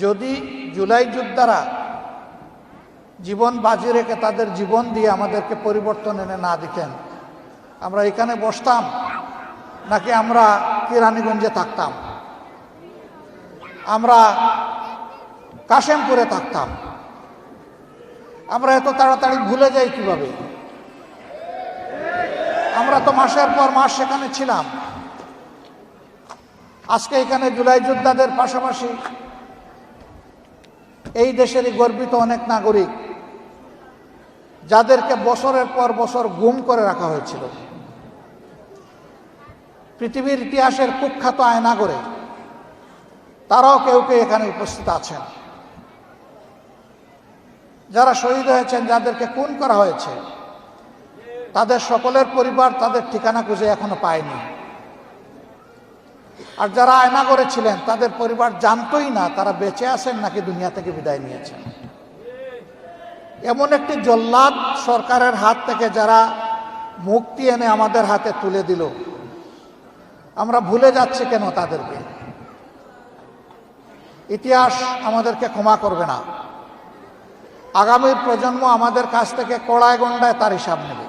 যদি জুলাই যোদ্ধারা জীবন বাজি রেখে তাদের জীবন দিয়ে আমাদেরকে পরিবর্তন এনে না দিতেন, আমরা এখানে বসতাম নাকি আমরা কেরানীগঞ্জে থাকতাম, আমরা কাশেমপুরে থাকতাম? আমরা এত তাড়াতাড়ি ভুলে যাই কিভাবে? আমরা তো মাসের পর মাস সেখানে ছিলাম। আজকে এখানে জুলাই যোদ্ধাদের পাশাপাশি এই দেশেরই গর্বিত অনেক নাগরিক যাদেরকে বছরের পর বছর গুম করে রাখা হয়েছিল, পৃথিবীর ইতিহাসের কুখ্যাত আয়নাগরে, তারাও কেউ কেউ এখানে উপস্থিত আছেন। যারা শহীদ হয়েছেন, যাদেরকে খুন করা হয়েছে, তাদের সকলের পরিবার তাদের ঠিকানা খুঁজে এখনো পায়নি। আর যারা আয়নাগরে ছিলেন, তাদের পরিবার জানতই না তারা বেঁচে আছেন নাকি দুনিয়া থেকে বিদায় নিয়েছেন। এমন একটি জল্লাদ সরকারের হাত থেকে যারা মুক্তি এনে আমাদের হাতে তুলে দিল, আমরা ভুলে যাচ্ছি কেন তাদেরকে? ইতিহাস আমাদেরকে ক্ষমা করবে না। আগামীর প্রজন্ম আমাদের কাছ থেকে কড়ায় গণ্ডায় তার হিসাব নেবে।